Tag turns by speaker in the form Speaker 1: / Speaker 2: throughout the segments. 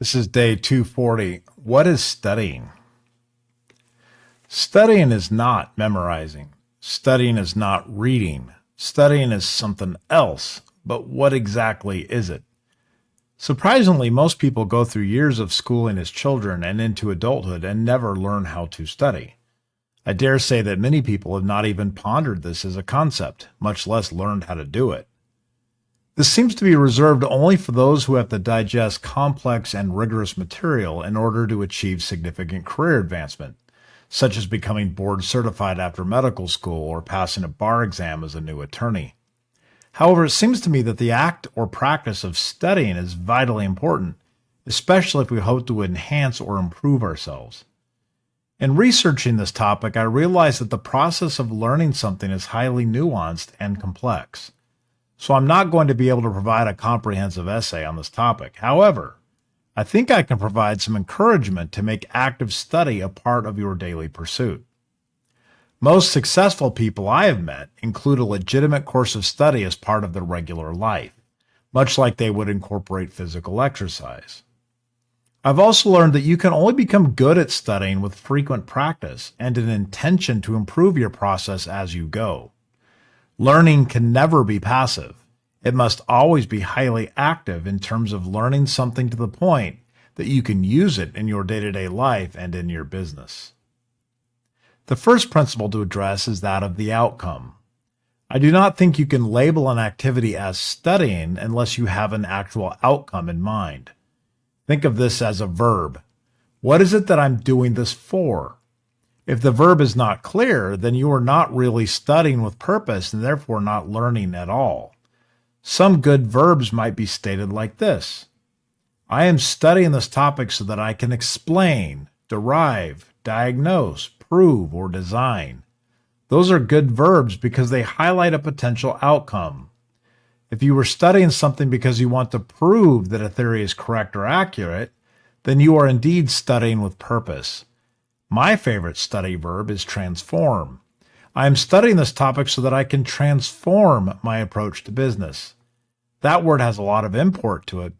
Speaker 1: This is day 240. What is studying? Studying is not memorizing. Studying is not reading. Studying is something else. But what exactly is it? Surprisingly, most people go through years of schooling as children and into adulthood and never learn how to study. I dare say that many people have not even pondered this as a concept, much less learned how to do it. This seems to be reserved only for those who have to digest complex and rigorous material in order to achieve significant career advancement, such as becoming board certified after medical school or passing a bar exam as a new attorney. However, it seems to me that the act or practice of studying is vitally important, especially if we hope to enhance or improve ourselves. In researching this topic, I realized that the process of learning something is highly nuanced and complex. So I'm not going to be able to provide a comprehensive essay on this topic. However, I think I can provide some encouragement to make active study a part of your daily pursuit. Most successful people I have met include a legitimate course of study as part of their regular life, much like they would incorporate physical exercise. I've also learned that you can only become good at studying with frequent practice and an intention to improve your process as you go. Learning can never be passive. It must always be highly active in terms of learning something to the point that you can use it in your day-to-day life and in your business. The first principle to address is that of the outcome. I do not think you can label an activity as studying unless you have an actual outcome in mind. Think of this as a verb. What is it that I'm doing this for? If the verb is not clear, then you are not really studying with purpose and therefore not learning at all. Some good verbs might be stated like this. I am studying this topic so that I can explain, derive, diagnose, prove, or design. Those are good verbs because they highlight a potential outcome. If you were studying something because you want to prove that a theory is correct or accurate, then you are indeed studying with purpose. My favorite study verb is transform. I am studying this topic so that I can transform my approach to business. That word has a lot of import to it,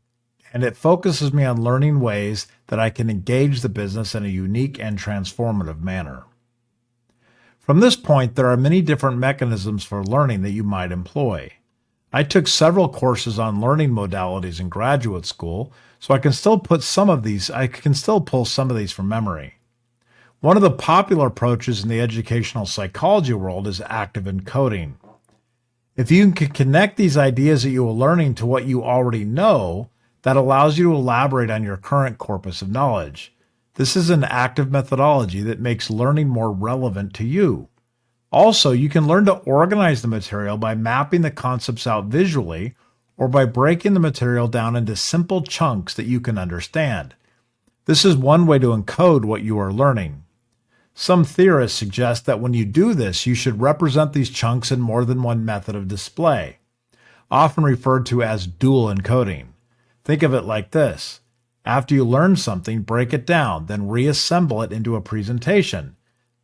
Speaker 1: and it focuses me on learning ways that I can engage the business in a unique and transformative manner. From this point, there are many different mechanisms for learning that you might employ. I took several courses on learning modalities in graduate school, so I can still pull some of these from memory. One of the popular approaches in the educational psychology world is active encoding. If you can connect these ideas that you are learning to what you already know, that allows you to elaborate on your current corpus of knowledge. This is an active methodology that makes learning more relevant to you. Also, you can learn to organize the material by mapping the concepts out visually or by breaking the material down into simple chunks that you can understand. This is one way to encode what you are learning. Some theorists suggest that when you do this, you should represent these chunks in more than one method of display, often referred to as dual encoding. Think of it like this. After you learn something, break it down, then reassemble it into a presentation.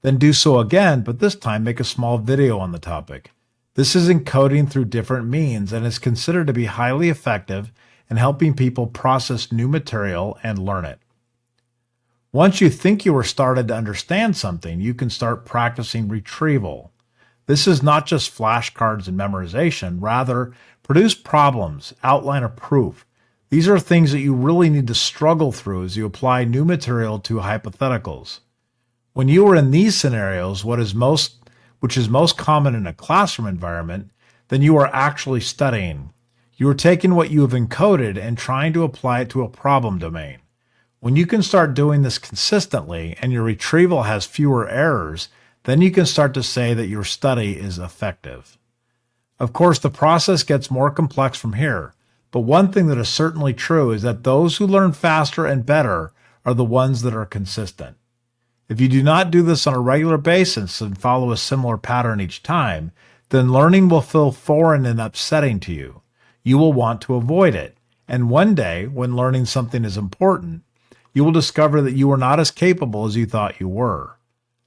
Speaker 1: Then do so again, but this time make a small video on the topic. This is encoding through different means and is considered to be highly effective in helping people process new material and learn it. Once you think you are started to understand something, you can start practicing retrieval. This is not just flashcards and memorization. Rather, produce problems, outline a proof. These are things that you really need to struggle through as you apply new material to hypotheticals. When you are in these scenarios, which is most common in a classroom environment, then you are actually studying. You are taking what you have encoded and trying to apply it to a problem domain. When you can start doing this consistently and your retrieval has fewer errors, then you can start to say that your study is effective. Of course, the process gets more complex from here, but one thing that is certainly true is that those who learn faster and better are the ones that are consistent. If you do not do this on a regular basis and follow a similar pattern each time, then learning will feel foreign and upsetting to you. You will want to avoid it, and one day, when learning something is important, you will discover that you are not as capable as you thought you were.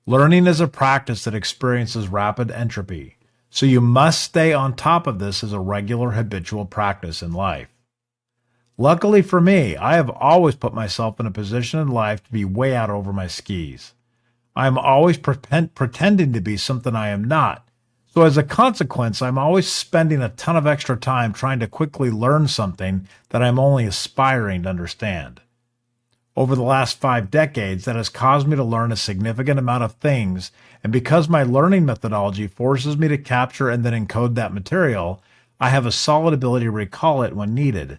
Speaker 1: Learning is a practice that experiences rapid entropy, so you must stay on top of this as a regular habitual practice in life. Luckily for me, I have always put myself in a position in life to be way out over my skis. I am always pretending to be something I am not. So as a consequence, I'm always spending a ton of extra time trying to quickly learn something that I'm only aspiring to understand. Over the last 5 decades, that has caused me to learn a significant amount of things, and because my learning methodology forces me to capture and then encode that material, I have a solid ability to recall it when needed.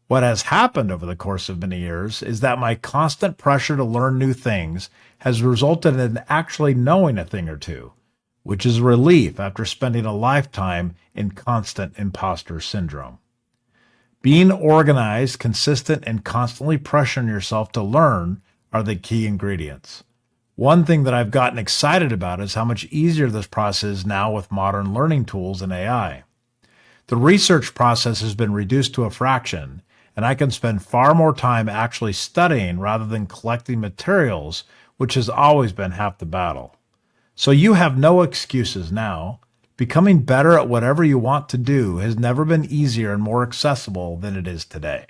Speaker 1: What has happened over the course of many years is that my constant pressure to learn new things has resulted in actually knowing a thing or two, which is a relief after spending a lifetime in constant imposter syndrome. Being organized, consistent, and constantly pressuring yourself to learn are the key ingredients. One thing that I've gotten excited about is how much easier this process is now with modern learning tools and AI. The research process has been reduced to a fraction, and I can spend far more time actually studying rather than collecting materials, which has always been half the battle. So you have no excuses now. Becoming better at whatever you want to do has never been easier and more accessible than it is today.